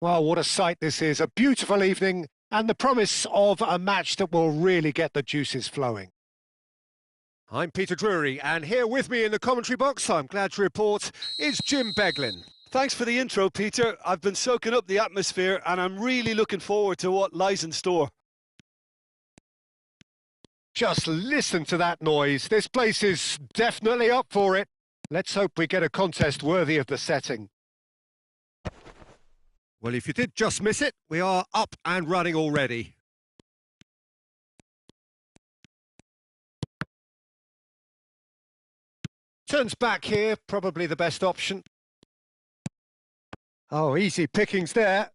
Well, what a sight this is. A beautiful evening and the promise of a match that will really get the juices flowing. I'm Peter Drury, and here with me in the commentary box, I'm glad to report, is Jim Beglin. Thanks for the intro, Peter. I've been soaking up the atmosphere and I'm really looking forward to what lies in store. Just listen to that noise. This place is definitely up for it. Let's hope we get a contest worthy of the setting. Well, if you did just miss it, we are up and running already. Turns back here, probably the best option. Oh, easy pickings there.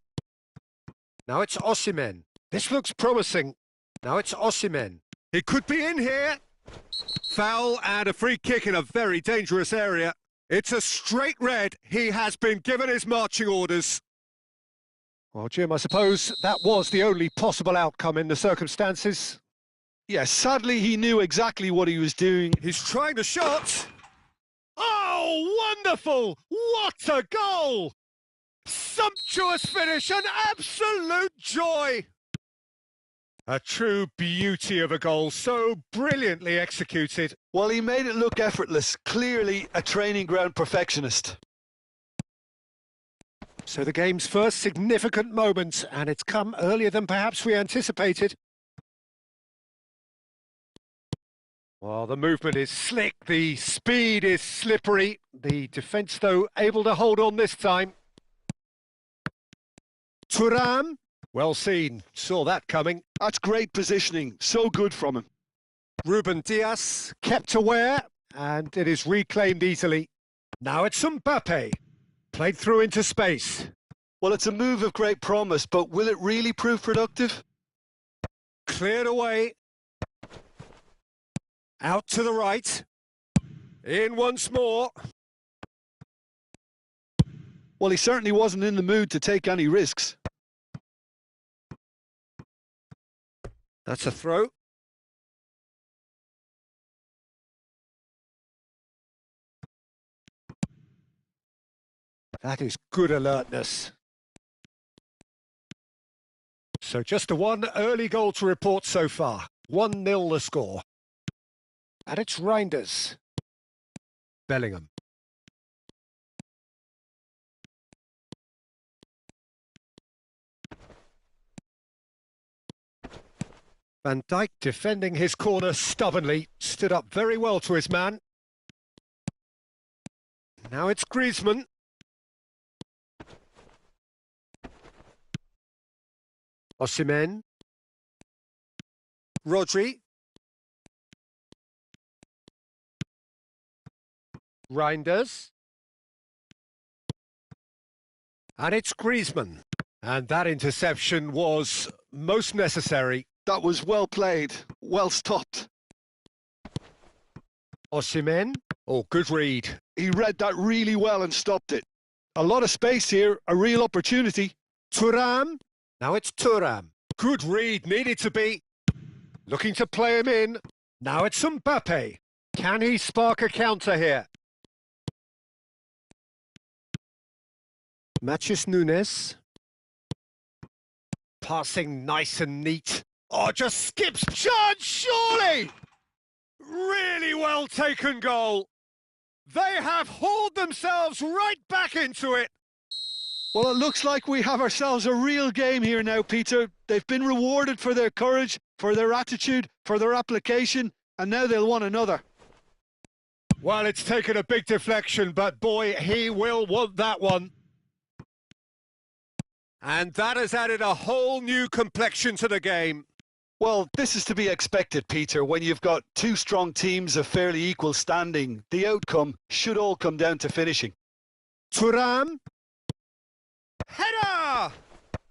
Now it's Osimhen. This looks promising. Now it's Osimhen. It could be in here. Foul and a free kick in a very dangerous area. It's a straight red. He has been given his marching orders. Well, Jim, I suppose that was the only possible outcome in the circumstances. Yes, sadly he knew exactly what he was doing. He's trying the shot. Oh, wonderful! What a goal! Sumptuous finish, an absolute joy! A true beauty of a goal, so brilliantly executed. Well, he made it look effortless, clearly a training ground perfectionist. So the game's first significant moment, and it's come earlier than perhaps we anticipated. Well, the movement is slick, the speed is slippery. The defence, though, able to hold on this time. Thuan, well seen, saw that coming. That's great positioning, so good from him. Ruben Dias kept aware, and it is reclaimed easily. Now it's Mbappe, played through into space. Well, it's a move of great promise, but will it really prove productive? Cleared away. Out to the right. In once more. Well, he certainly wasn't in the mood to take any risks. That's a throw. That is good alertness. So just the one early goal to report so far. 1-0 the score. And it's Reinders. Bellingham. Van Dijk defending his corner stubbornly, stood up very well to his man. Now it's Griezmann. Osimhen. Rodri. Reinders. And it's Griezmann. And that interception was most necessary. That was well played, well stopped. Osimhen. Oh, good read. He read that really well and stopped it. A lot of space here, a real opportunity. Thuan. Now it's Thuan. Good read, needed to be. Looking to play him in. Now it's Mbappe. Can he spark a counter here? Matheus Nunes. Passing nice and neat. Oh, just skips chance, surely! Really well taken goal. They have hauled themselves right back into it. Well, it looks like we have ourselves a real game here now, Peter. They've been rewarded for their courage, for their attitude, for their application, and now they'll want another. Well, it's taken a big deflection, but boy, he will want that one. And that has added a whole new complexion to the game. Well, this is to be expected, Peter. When you've got two strong teams of fairly equal standing, the outcome should all come down to finishing. Thuan. Header!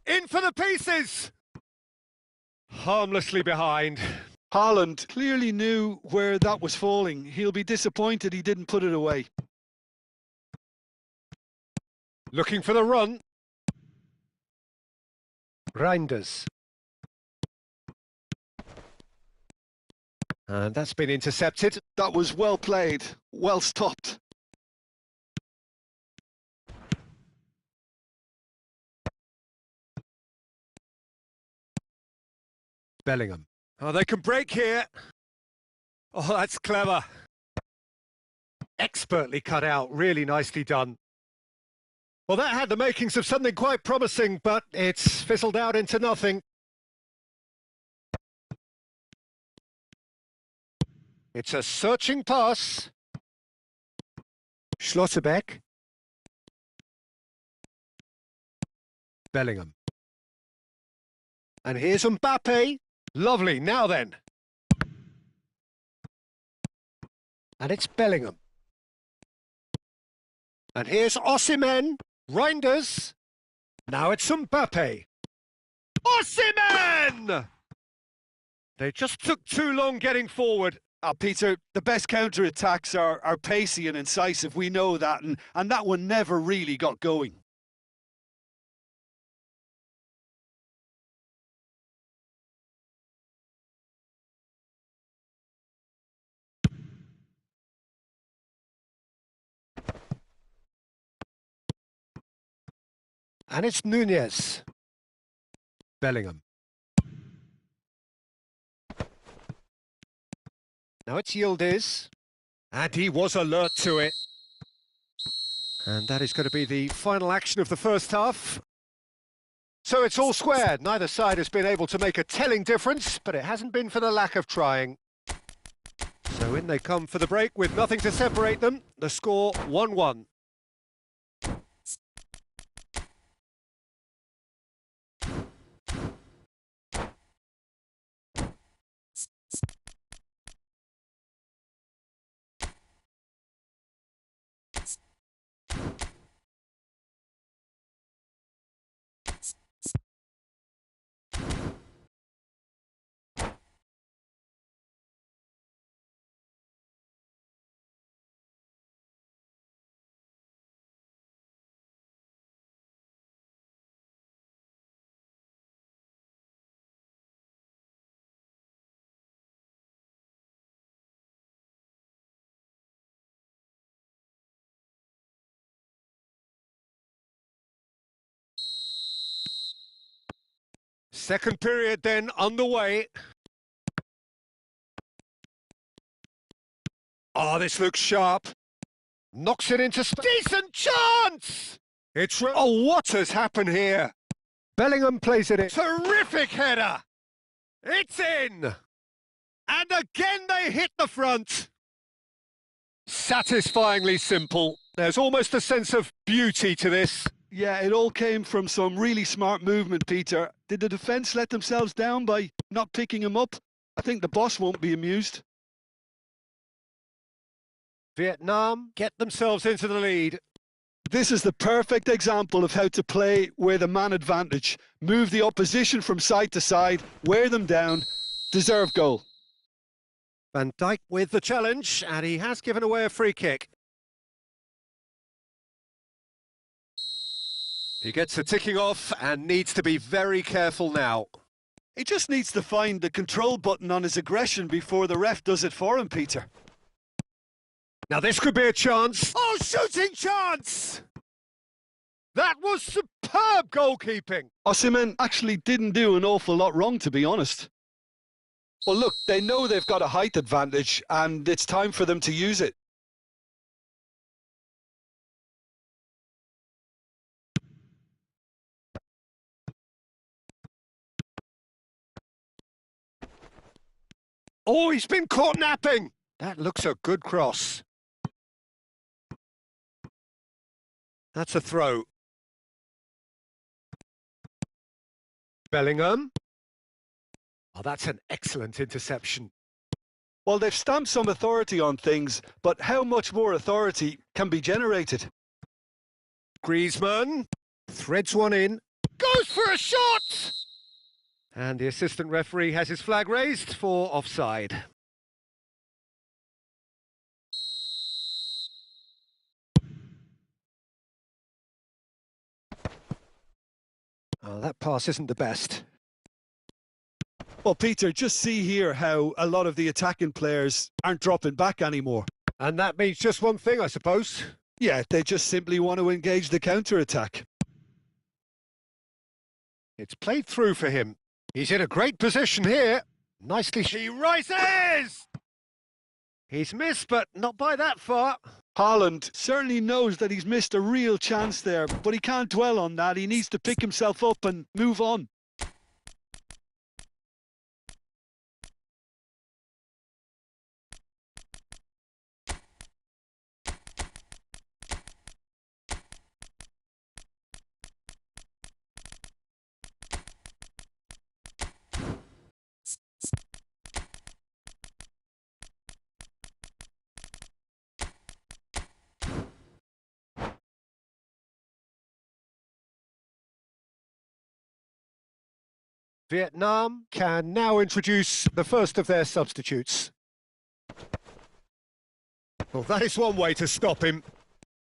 In for the pieces! Harmlessly behind. Haaland clearly knew where that was falling. He'll be disappointed he didn't put it away. Looking for the run. Reinders. And that's been intercepted. That was well played, well stopped. Bellingham. Oh, they can break here. Oh, that's clever. Expertly cut out, really nicely done. Well, that had the makings of something quite promising, but it's fizzled out into nothing. It's a searching pass. Schlotterbeck. Bellingham. And here's Mbappe. Lovely, now then. And it's Bellingham. And here's Osimhen. Reinders. Now it's Mbappe. Osimhen! They just took too long getting forward. Peter, the best counter-attacks are pacey and incisive. We know that, and that one never really got going. And it's Nunez. Bellingham. Now it's Yildiz. And he was alert to it. And that is going to be the final action of the first half. So it's all square. Neither side has been able to make a telling difference, but it hasn't been for the lack of trying. So in they come for the break with nothing to separate them. The score 1-1. Second period then underway. Oh, this looks sharp. Knocks it into decent chance! Oh, what has happened here? Bellingham plays it in. Terrific header! It's in! And again they hit the front. Satisfyingly simple. There's almost a sense of beauty to this. Yeah, it all came from some really smart movement, Peter. Did the defence let themselves down by not picking him up? I think the boss won't be amused. Vietnam get themselves into the lead. This is the perfect example of how to play with a man advantage. Move the opposition from side to side, wear them down, deserve goal. Van Dijk with the challenge, and he has given away a free kick. He gets a ticking off and needs to be very careful now. He just needs to find the control button on his aggression before the ref does it for him, Peter. Now this could be a chance. Oh, shooting chance! That was superb goalkeeping. Osimhen actually didn't do an awful lot wrong, to be honest. Well, look, they know they've got a height advantage, and it's time for them to use it. Oh, he's been caught napping. That looks a good cross. That's a throw. Bellingham. Oh, that's an excellent interception. Well, they've stamped some authority on things, but how much more authority can be generated? Griezmann threads one in. Goes for a shot! And the assistant referee has his flag raised for offside. Oh, that pass isn't the best. Well, Peter, just see here how a lot of the attacking players aren't dropping back anymore. And that means just one thing, I suppose. Yeah, they just simply want to engage the counter-attack. It's played through for him. He's in a great position here. Nicely, she rises! He's missed, but not by that far. Haaland certainly knows that he's missed a real chance there, but he can't dwell on that. He needs to pick himself up and move on. Vietnam can now introduce the first of their substitutes. Well, that is one way to stop him.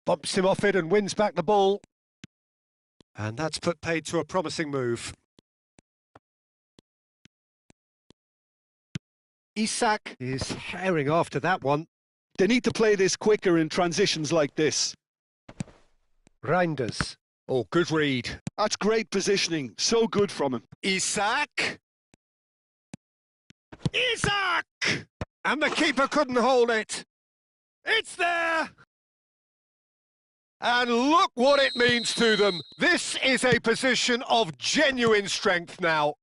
Bumps him off it and wins back the ball. And that's put paid to a promising move. Isak is herring after that one. They need to play this quicker in transitions like this. Reinders. Oh, good read. That's great positioning. So good from him. Isak! Isak! And the keeper couldn't hold it. It's there! And look what it means to them. This is a position of genuine strength now.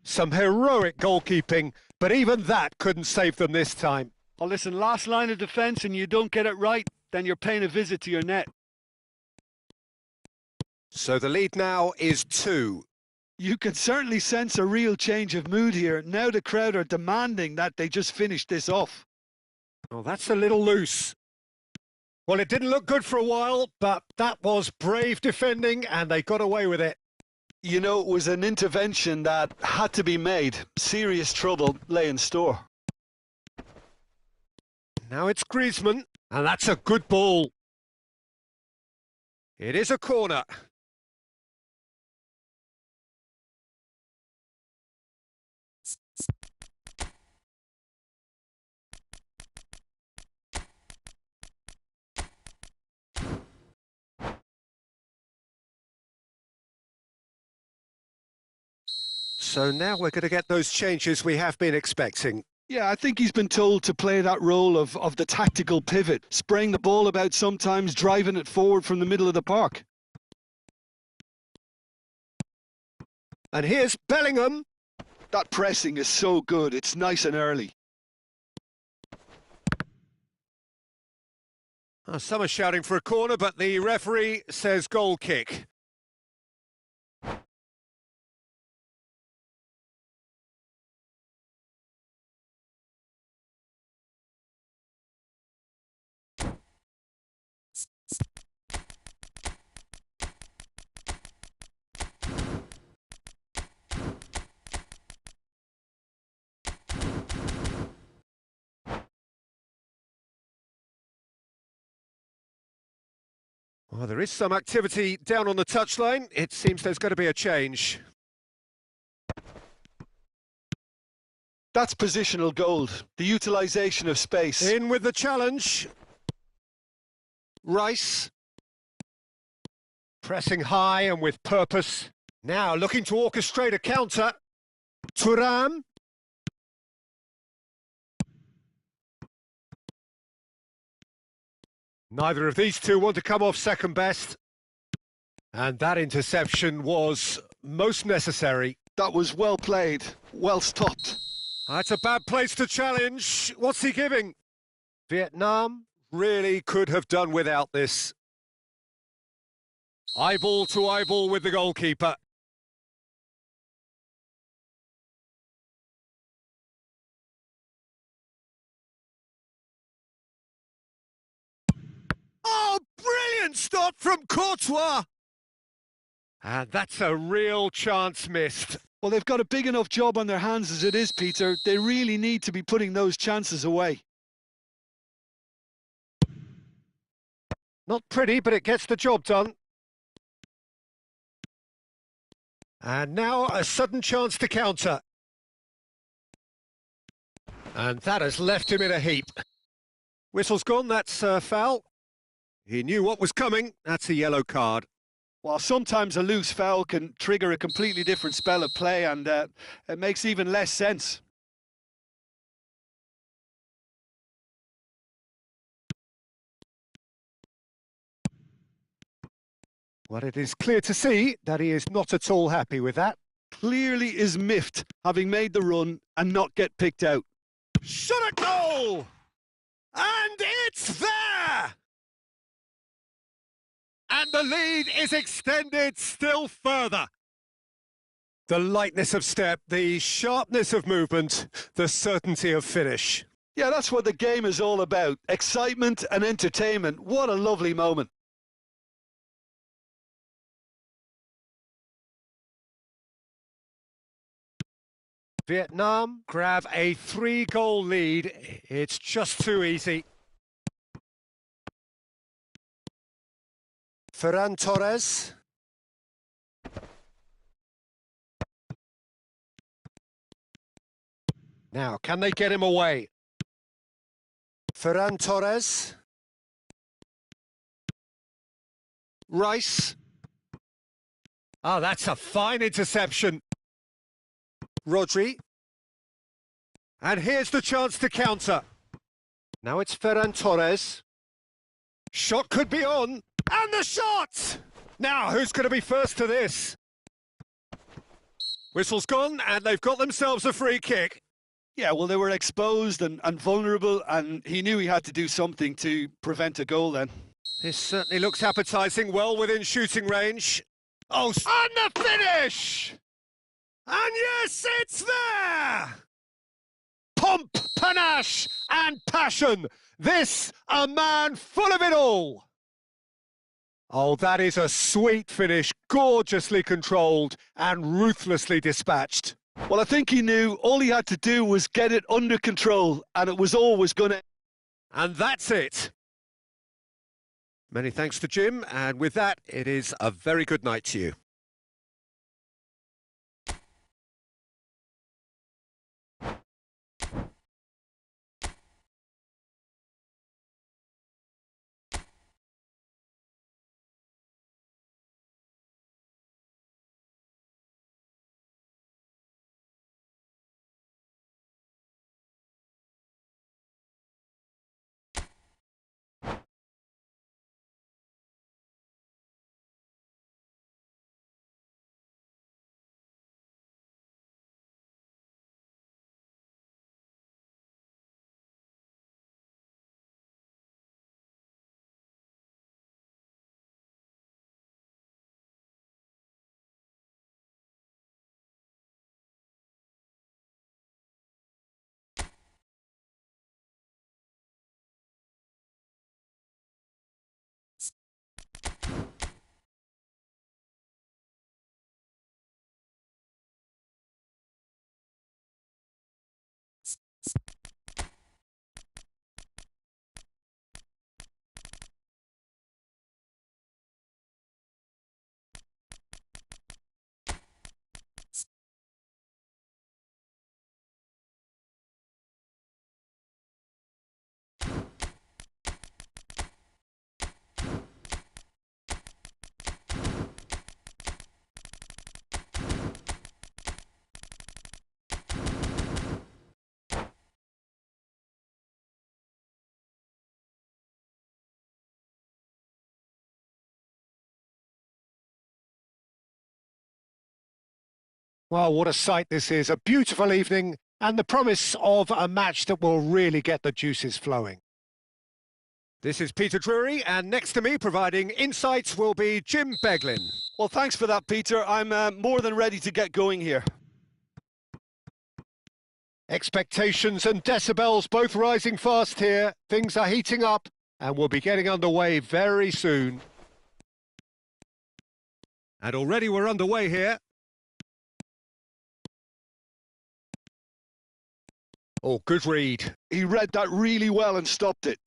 Some heroic goalkeeping, but even that couldn't save them this time. Oh, listen, last line of defence and you don't get it right, then you're paying a visit to your net. So the lead now is 2. You can certainly sense a real change of mood here. Now the crowd are demanding that they just finish this off. Oh, that's a little loose. Well, it didn't look good for a while, but that was brave defending and they got away with it. You know, it was an intervention that had to be made. Serious trouble lay in store. Now it's Griezmann, and that's a good ball. It is a corner. So now we're going to get those changes we have been expecting. Yeah, I think he's been told to play that role of the tactical pivot, spraying the ball about sometimes, driving it forward from the middle of the park. And here's Bellingham. That pressing is so good, it's nice and early. Oh, some are shouting for a corner, but the referee says goal kick. Well, there is some activity down on the touchline. It seems there's going to be a change. That's positional gold, the utilisation of space. In with the challenge. Rice. Pressing high and with purpose. Now looking to orchestrate a counter. Thuan. Neither of these two want to come off second best. And that interception was most necessary. That was well played, well stopped. That's a bad place to challenge. What's he giving? Vietnam really could have done without this. Eyeball to eyeball with the goalkeeper. Oh, brilliant stop from Courtois! And that's a real chance missed. Well, they've got a big enough job on their hands as it is, Peter. They really need to be putting those chances away. Not pretty, but it gets the job done. And now a sudden chance to counter. And that has left him in a heap. Whistle's gone, that's a foul. He knew what was coming, that's a yellow card. While sometimes a loose foul can trigger a completely different spell of play, and it makes even less sense. Well, it is clear to see that he is not at all happy with that. Clearly is miffed, having made the run and not get picked out. Shot at goal! And it's there! And the lead is extended still further. The lightness of step, the sharpness of movement, the certainty of finish. Yeah, that's what the game is all about. Excitement and entertainment. What a lovely moment. Vietnam grab a 3-goal lead. It's just too easy. Ferran Torres. Now, can they get him away? Ferran Torres. Rice. Oh, that's a fine interception. Rodri. And here's the chance to counter. Now it's Ferran Torres. Shot could be on. And the shot! Now, who's going to be first to this? Whistle's gone, and they've got themselves a free kick. Yeah, well, they were exposed and vulnerable, and he knew he had to do something to prevent a goal then. This certainly looks appetising, well within shooting range. Oh, and the finish! And yes, it's there! Pomp, panache, and passion. This, a man full of it all. Oh, that is a sweet finish, gorgeously controlled and ruthlessly dispatched. Well, I think he knew all he had to do was get it under control, and it was always going to... And that's it. Many thanks to Jim, and with that, it is a very good night to you. Well, what a sight this is. A beautiful evening and the promise of a match that will really get the juices flowing. This is Peter Drury, and next to me providing insights will be Jim Beglin. Well, thanks for that, Peter. I'm more than ready to get going here. Expectations and decibels both rising fast here. Things are heating up and we'll be getting underway very soon. And already we're underway here. Oh, good read. He read that really well and stopped it.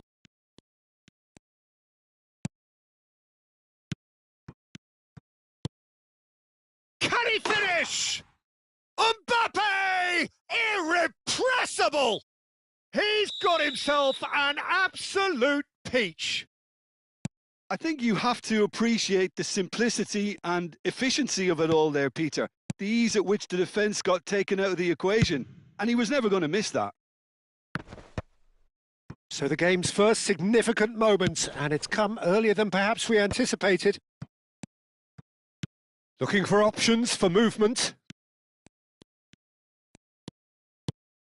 Can he finish? Mbappe! Irrepressible! He's got himself an absolute peach. I think you have to appreciate the simplicity and efficiency of it all there, Peter. The ease at which the defence got taken out of the equation, and he was never going to miss that. So the game's first significant moment, and it's come earlier than perhaps we anticipated. Looking for options for movement.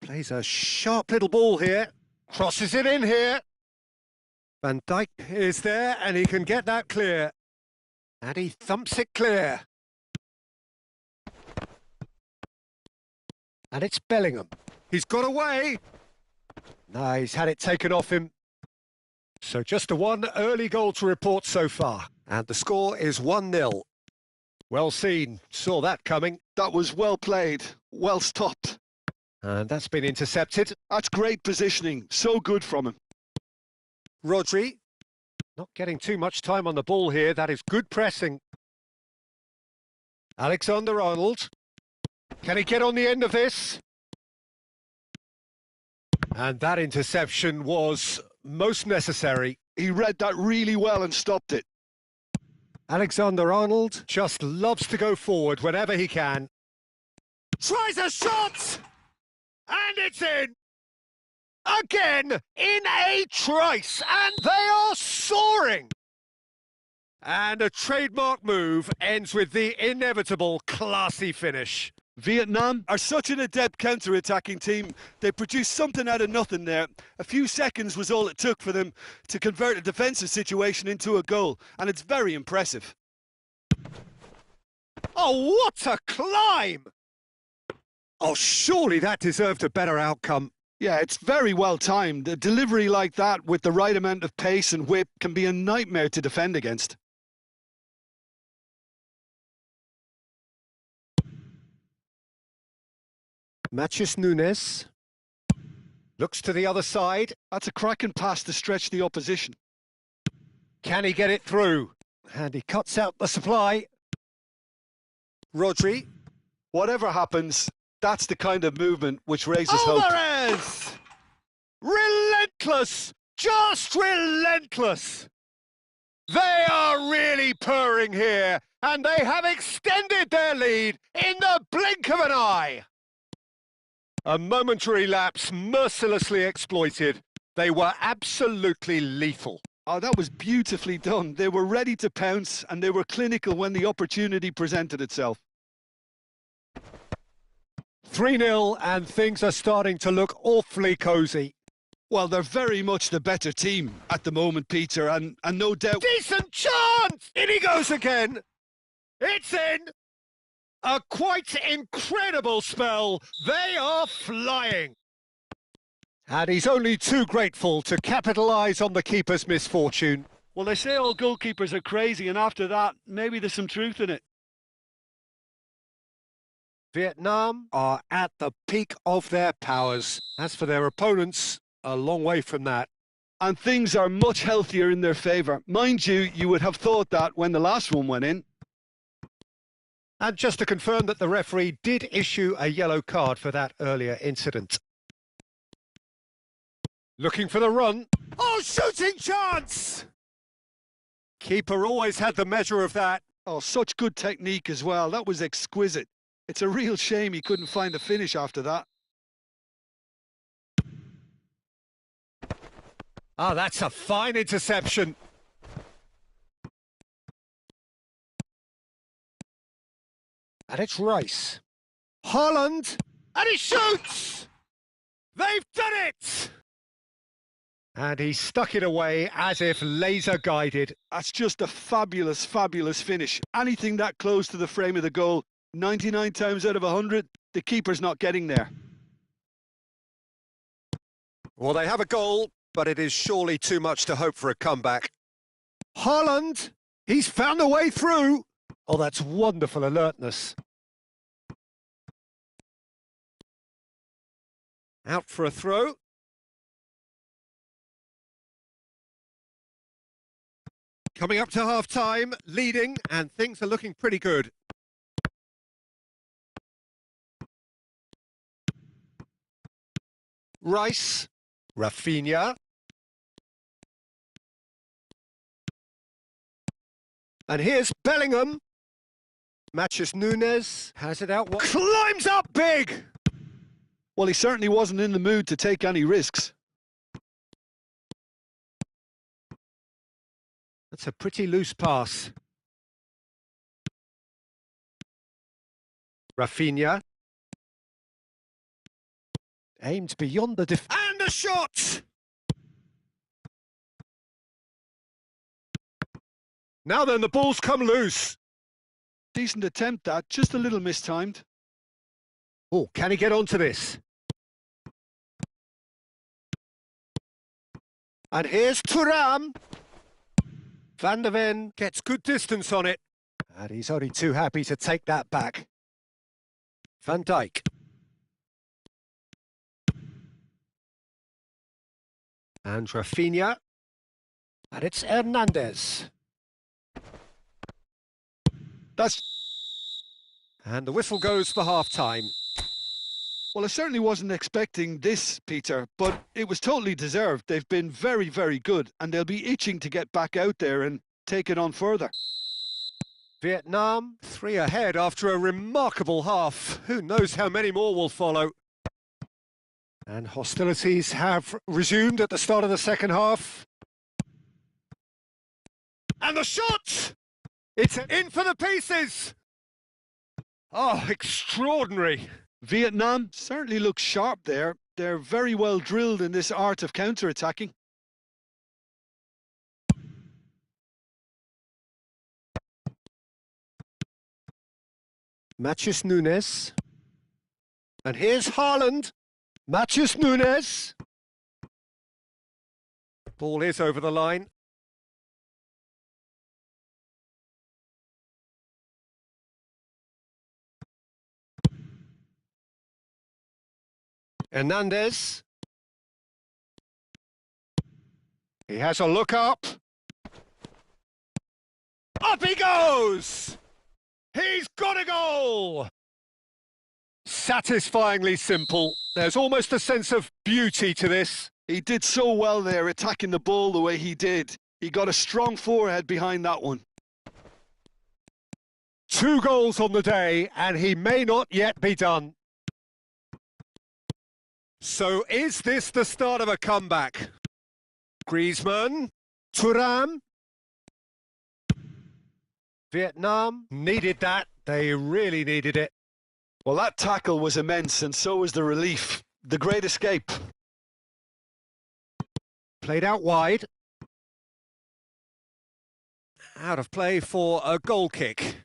Plays a sharp little ball here. Crosses it in here. Van Dijk is there, and he can get that clear. And he thumps it clear. And it's Bellingham. He's got away. No, he's had it taken off him. So just a one early goal to report so far. And the score is 1-0. Well seen. Saw that coming. That was well played. Well stopped. And that's been intercepted. That's great positioning. So good from him. Rodri. Not getting too much time on the ball here. That is good pressing. Alexander-Arnold. Can he get on the end of this? And that interception was most necessary. He read that really well and stopped it. Alexander-Arnold just loves to go forward whenever he can. Tries a shot! And it's in! Again, in a trice, and they are soaring! And a trademark move ends with the inevitable classy finish. Vietnam are such an adept counter-attacking team. They produced something out of nothing there. A few seconds was all it took for them to convert a defensive situation into a goal, and it's very impressive. Oh, what a climb! Oh, surely that deserved a better outcome. Yeah, it's very well timed. A delivery like that with the right amount of pace and whip can be a nightmare to defend against. Matheus Nunes looks to the other side. That's a cracking pass to stretch the opposition. Can he get it through? And he cuts out the supply. Rodri. Whatever happens, that's the kind of movement which raises hope. Alvarez! Relentless! Just relentless! They are really purring here, and they have extended their lead in the blink of an eye. A momentary lapse mercilessly exploited. They were absolutely lethal. Oh, that was beautifully done. They were ready to pounce, and they were clinical when the opportunity presented itself. 3-0, and things are starting to look awfully cosy. Well, they're very much the better team at the moment, Peter, and no doubt... Decent chance! In he goes again! It's in! A quite incredible spell. They are flying. And he's only too grateful to capitalise on the keeper's misfortune. Well, they say all goalkeepers are crazy, and after that, maybe there's some truth in it. Vietnam are at the peak of their powers. As for their opponents, a long way from that. And things are much healthier in their favour. Mind you, you would have thought that when the last one went in. And just to confirm that the referee did issue a yellow card for that earlier incident. Looking for the run. Oh, shooting chance! Keeper always had the measure of that. Oh, such good technique as well. That was exquisite. It's a real shame he couldn't find the finish after that. Ah, that's a fine interception. And it's Rice. Haaland! And he shoots! They've done it! And he stuck it away as if laser guided. That's just a fabulous, fabulous finish. Anything that close to the frame of the goal, 99 times out of 100, the keeper's not getting there. Well, they have a goal, but it is surely too much to hope for a comeback. Haaland! He's found a way through! Oh, that's wonderful alertness. Out for a throw. Coming up to half-time, leading, and things are looking pretty good. Rice, Rafinha. And here's Bellingham. Matches Nunes. Has it out. Climbs up big! Well, he certainly wasn't in the mood to take any risks. That's a pretty loose pass. Rafinha. Aimed beyond the and a shot! Now then, the ball's come loose. Decent attempt, that. Just a little mistimed. Oh, can he get onto this? And here's Thuram. Van der Ven gets good distance on it. And he's only too happy to take that back. Van Dijk. And Rafinha. And it's Hernandez. And the whistle goes for half-time. Well, I certainly wasn't expecting this, Peter, but it was totally deserved. They've been very, very good, and they'll be itching to get back out there and take it on further. Vietnam, 3 ahead after a remarkable half. Who knows how many more will follow. And hostilities have resumed at the start of the second half. And the shot! It's in for the pieces! Oh, extraordinary. Vietnam certainly looks sharp there. They're very well drilled in this art of counter-attacking. Matches Nunes. And here's Haaland. Matches Nunes. Ball is over the line. Hernandez. He has a look up. Up he goes! He's got a goal! Satisfyingly simple. There's almost a sense of beauty to this. He did so well there, attacking the ball the way he did. He got a strong forehead behind that one. 2 goals on the day, and he may not yet be done. So is this the start of a comeback? Griezmann, Thuram. Vietnam needed that. They really needed it. Well, that tackle was immense, and so was the relief. The great escape. Played out wide. Out of play for a goal kick.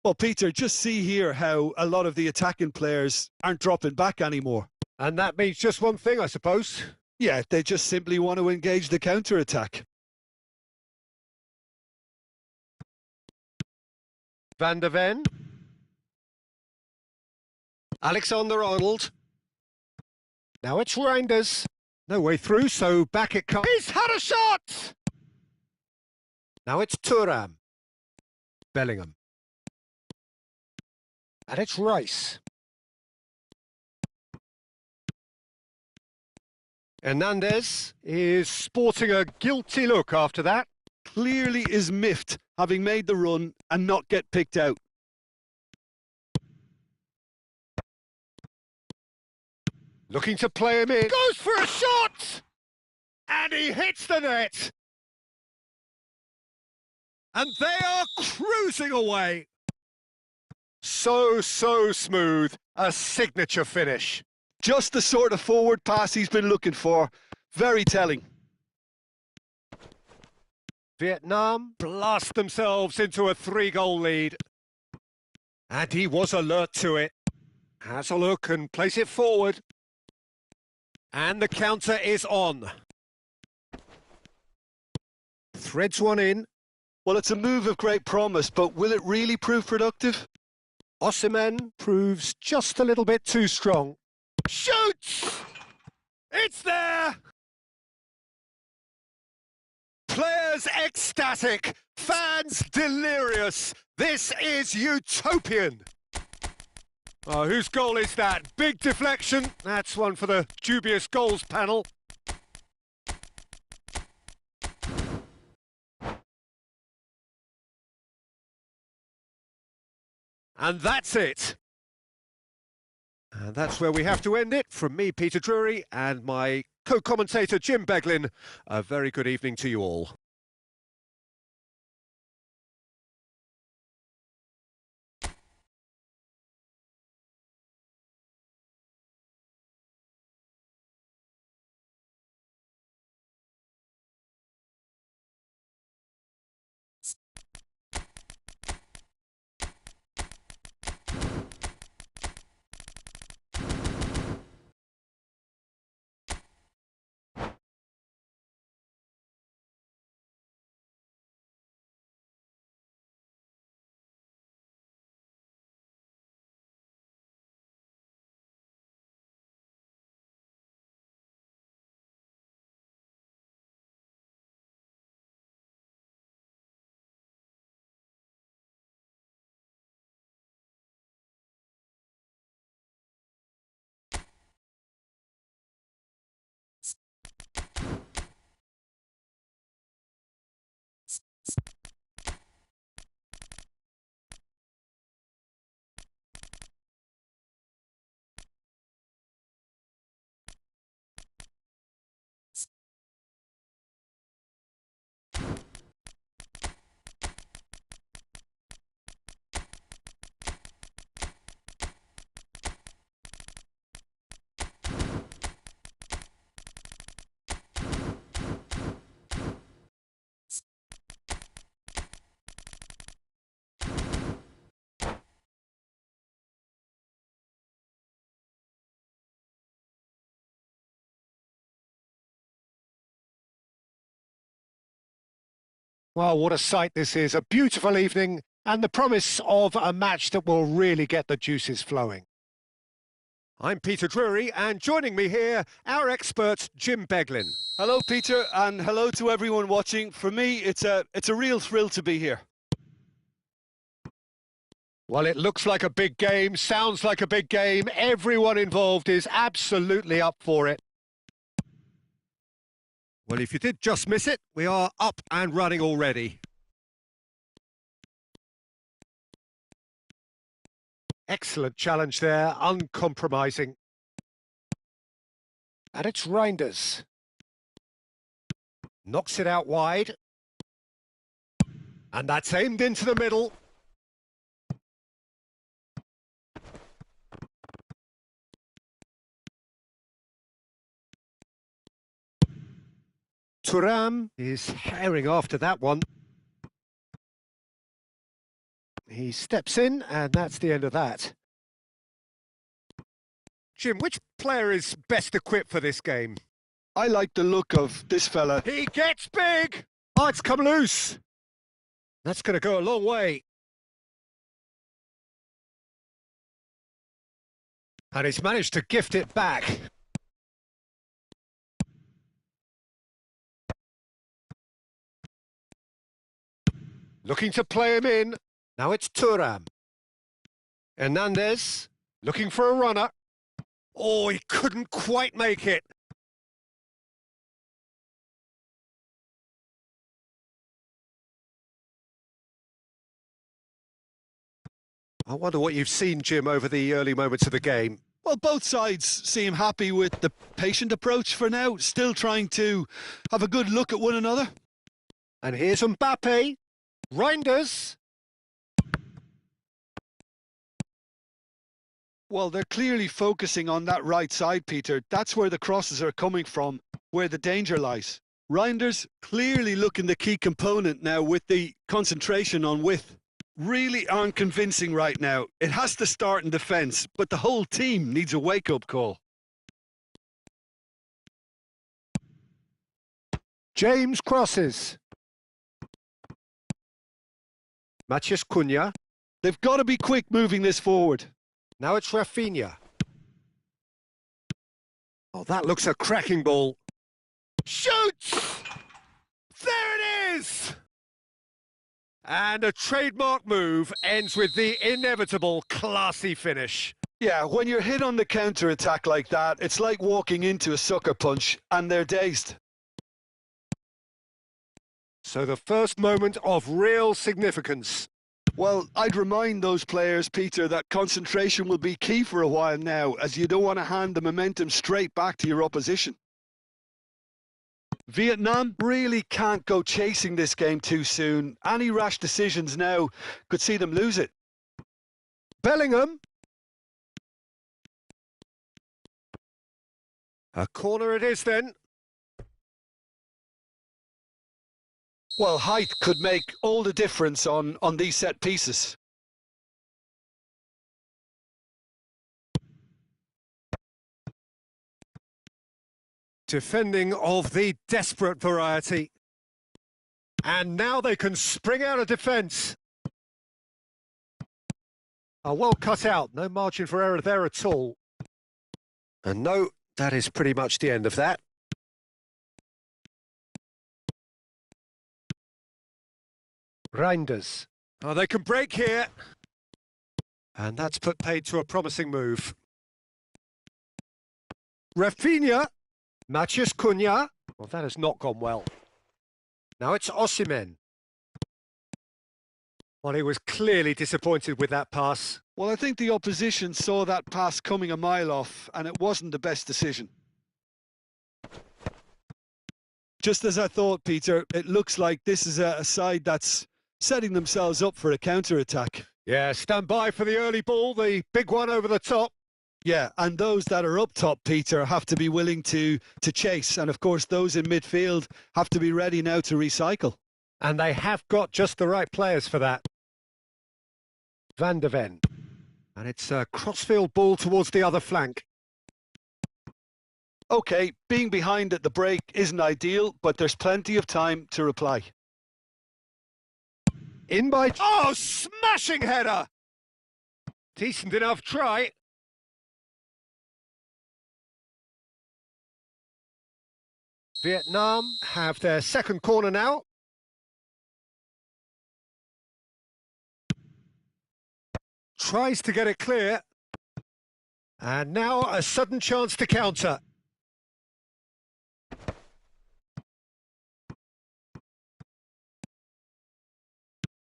Well, Peter, just see here how a lot of the attacking players aren't dropping back anymore. And that means just one thing, I suppose. Yeah, they just simply want to engage the counter-attack. Van der Ven. Alexander-Arnold. Now it's Reinders. No way through, so back it comes. He's had a shot! Now it's Thuram. Bellingham. And it's Rice. Hernandez is sporting a guilty look after that. Clearly is miffed, having made the run and not get picked out. Looking to play him in. Goes for a shot! And he hits the net. And they are cruising away. So smooth. A signature finish. Just the sort of forward pass he's been looking for. Very telling. Vietnam blast themselves into a 3-goal lead. And he was alert to it. Has a look and plays it forward. And the counter is on. Threads one in. Well, it's a move of great promise, but will it really prove productive? Osimhen proves just a little bit too strong. Shoots! It's there! Players ecstatic, fans delirious. This is utopian. Oh, whose goal is that? Big deflection. That's one for the dubious goals panel. And that's it. And that's where we have to end it. From me, Peter Drury, and my co-commentator, Jim Beglin. A very good evening to you all. Well, what a sight this is. A beautiful evening and the promise of a match that will really get the juices flowing. I'm Peter Drury, and joining me here, our expert, Jim Beglin. Hello, Peter, and hello to everyone watching. For me, it's a real thrill to be here. Well, it looks like a big game, sounds like a big game. Everyone involved is absolutely up for it. Well, if you did just miss it, we are up and running already. Excellent challenge there, uncompromising. And it's Reinders. Knocks it out wide. And that's aimed into the middle. Thuan is herring after that one. He steps in, and that's the end of that. Jim, which player is best equipped for this game? I like the look of this fella. He gets big! Oh, it's come loose. That's going to go a long way. And he's managed to gift it back. Looking to play him in. Now it's Thuan. Hernandez looking for a runner. Oh, he couldn't quite make it. I wonder what you've seen, Jim, over the early moments of the game. Well, both sides seem happy with the patient approach for now, still trying to have a good look at one another. And here's Mbappe. Reinders. Well, they're clearly focusing on that right side, Peter. That's where the crosses are coming from, where the danger lies. Reinders clearly looking the key component now with the concentration on width. Really aren't convincing right now. It has to start in defence, but the whole team needs a wake-up call. James crosses. Matheus Cunha. They've got to be quick moving this forward. Now it's Rafinha. Oh, that looks a cracking ball. Shoots! There it is! And a trademark move ends with the inevitable classy finish. Yeah, when you're hit on the counter-attack like that, it's like walking into a sucker punch, and they're dazed. So the first moment of real significance. Well, I'd remind those players, Peter, that concentration will be key for a while now, as you don't want to hand the momentum straight back to your opposition. Vietnam really can't go chasing this game too soon. Any rash decisions now could see them lose it. Bellingham. A corner it is then. Well, height could make all the difference on these set pieces. Defending of the desperate variety. And now they can spring out of defence. Well cut out, no margin for error there at all. And no, that is pretty much the end of that. Reinders. Oh, they can break here. And that's put paid to a promising move. Rafinha. Matheus Cunha. Well, that has not gone well. Now it's Osimhen. Well, he was clearly disappointed with that pass. Well, I think the opposition saw that pass coming a mile off, and it wasn't the best decision. Just as I thought, Peter, it looks like this is a side that's setting themselves up for a counter-attack. Yeah, stand by for the early ball, the big one over the top. Yeah, and those that are up top, Peter, have to be willing to chase. And, of course, those in midfield have to be ready now to recycle. And they have got just the right players for that. Van der Ven. And it's a crossfield ball towards the other flank. OK, being behind at the break isn't ideal, but there's plenty of time to reply. In by... Oh, smashing header! Decent enough try. Vietnam have their second corner now. Tries to get it clear. And now a sudden chance to counter.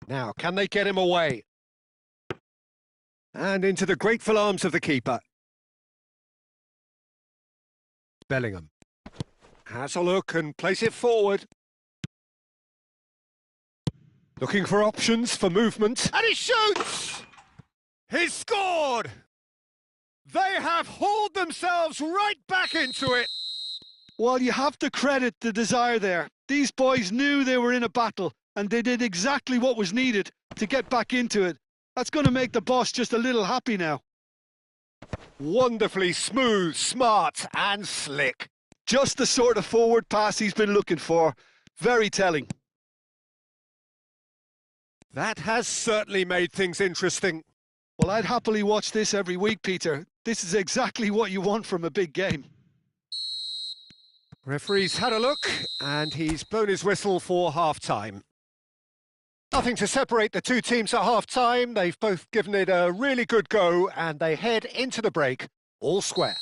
Now, can they get him away? And into the grateful arms of the keeper. Bellingham has a look and place it forward. Looking for options for movement. And he shoots! He's scored! They have hauled themselves right back into it. Well, you have to credit the desire there. These boys knew they were in a battle, and they did exactly what was needed to get back into it. That's going to make the boss just a little happy now. Wonderfully smooth, smart and slick. Just the sort of forward pass he's been looking for. Very telling. That has certainly made things interesting. Well, I'd happily watch this every week, Peter. This is exactly what you want from a big game. Referee's had a look, and he's blown his whistle for half-time. Nothing to separate the two teams at half-time. They've both given it a really good go, and they head into the break all square.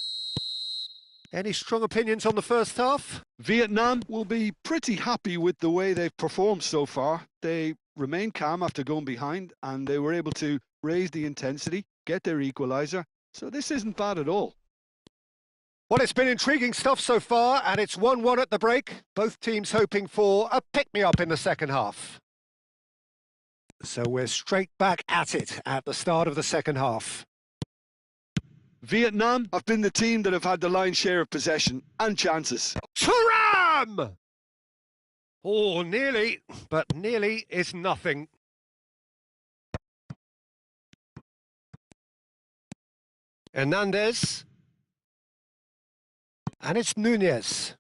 Any strong opinions on the first half? Vietnam will be pretty happy with the way they've performed so far. They remained calm after going behind, and they were able to raise the intensity, get their equaliser. So this isn't bad at all. Well, it's been intriguing stuff so far, and it's 1-1 at the break. Both teams hoping for a pick-me-up in the second half. So we're straight back at it at the start of the second half. Vietnam have been the team that have had the lion's share of possession and chances. Thuram! Oh, nearly, but nearly is nothing. Hernandez. And it's Nunez.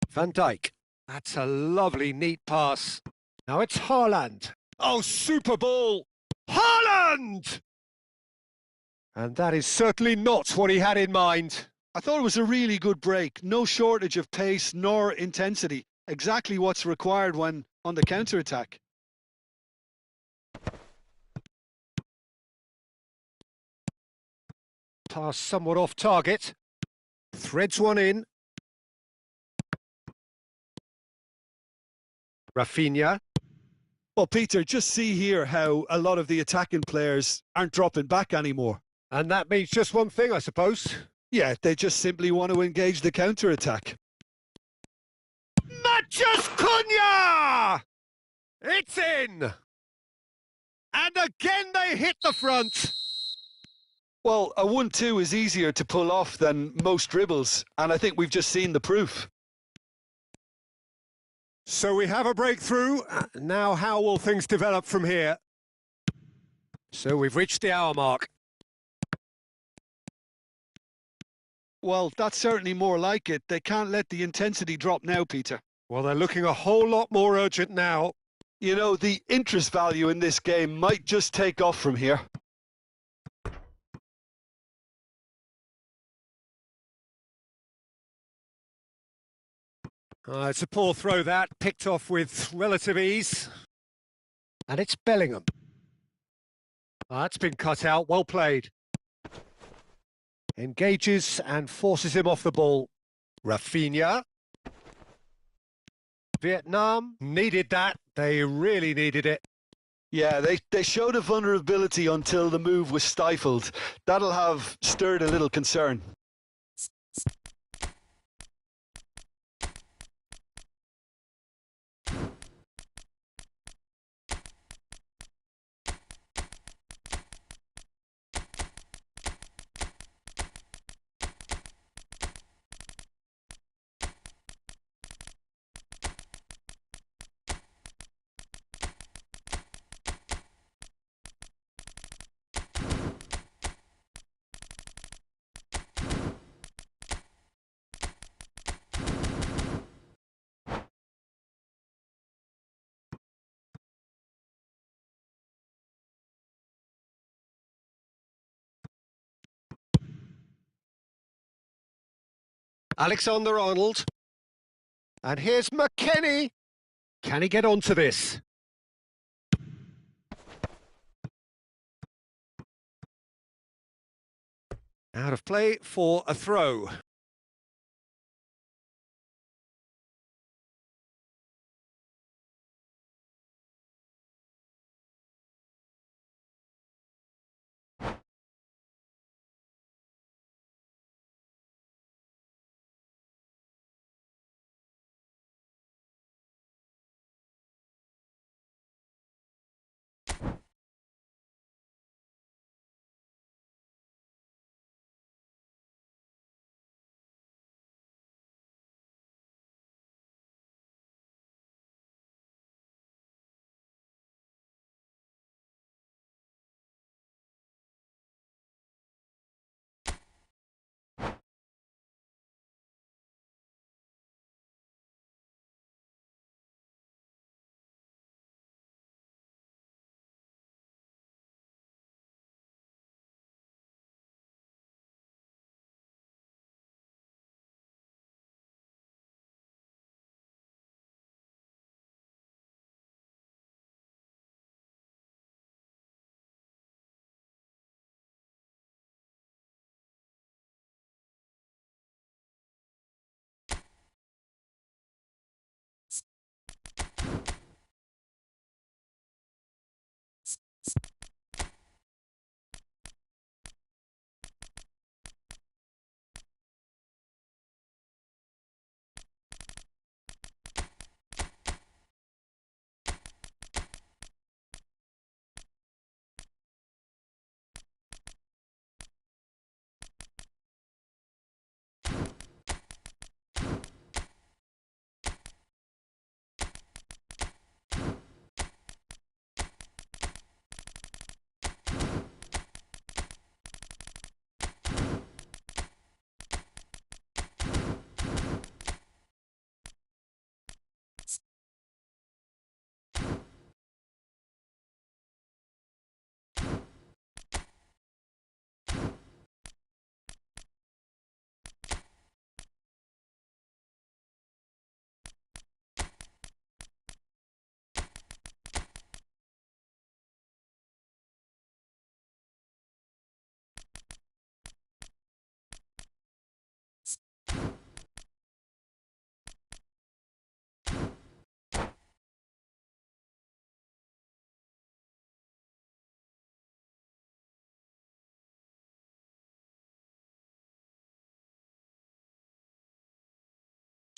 Van Dijk. That's a lovely, neat pass. Now it's Haaland. Oh, super ball! Haaland! And that is certainly not what he had in mind. I thought it was a really good break. No shortage of pace nor intensity. Exactly what's required when on the counter-attack. Pass somewhat off target. Threads one in. Rafinha. Well, Peter, just see here how a lot of the attacking players aren't dropping back anymore. And that means just one thing, I suppose. Yeah, they just simply want to engage the counter-attack. Matches Cunha! It's in! And again they hit the front. Well, a 1-2 is easier to pull off than most dribbles, and I think we've just seen the proof. So we have a breakthrough. Now how will things develop from here? So we've reached the hour mark. Well, that's certainly more like it. They can't let the intensity drop now, Peter. Well, they're looking a whole lot more urgent now. You know, the interest value in this game might just take off from here. It's a poor throw that, picked off with relative ease. And it's Bellingham. That's been cut out, well played. Engages and forces him off the ball. Rafinha. Vietnam needed that, they really needed it. Yeah, they showed a vulnerability until the move was stifled. That'll have stirred a little concern. Alexander-Arnold. And here's McKennie. Can he get onto this? Out of play for a throw.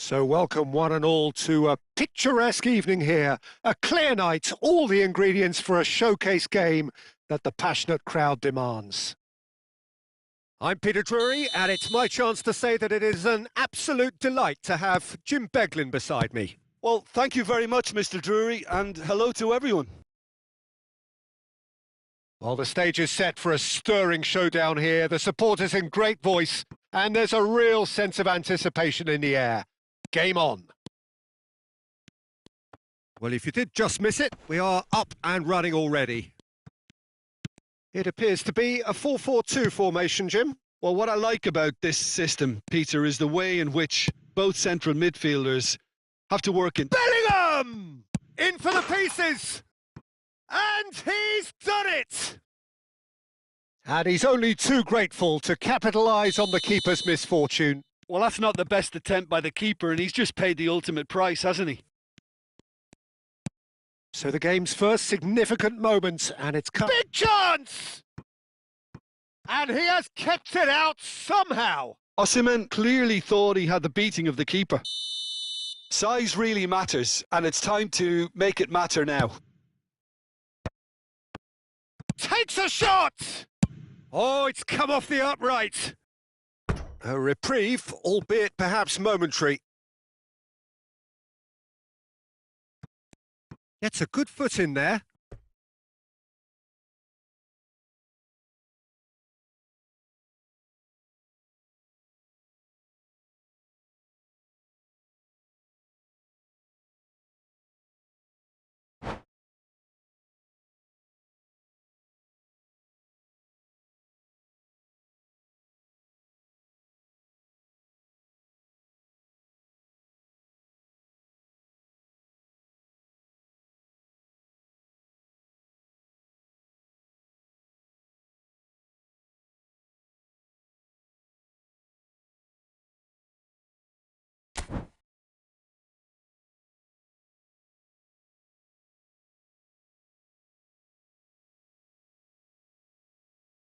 So welcome one and all to a picturesque evening here. A clear night, all the ingredients for a showcase game that the passionate crowd demands. I'm Peter Drury, and it's my chance to say that it is an absolute delight to have Jim Beglin beside me. Well, thank you very much, Mr. Drury, and hello to everyone. Well, the stage is set for a stirring showdown here. The supporters in great voice, and there's a real sense of anticipation in the air. Game on. Well, if you did just miss it, we are up and running already. It appears to be a 4-4-2 formation, Jim. Well, what I like about this system, Peter, is the way in which both central midfielders have to work in. Bellingham! In for the pieces! And he's done it! And he's only too grateful to capitalise on the keeper's misfortune. Well, that's not the best attempt by the keeper, and he's just paid the ultimate price, hasn't he? So the game's first significant moment, and it's come. Big chance! And he has kept it out somehow. Osimhen clearly thought he had the beating of the keeper. Size really matters, and it's time to make it matter now. Takes a shot! Oh, it's come off the upright. A reprieve, albeit perhaps momentary. Gets a good foot in there.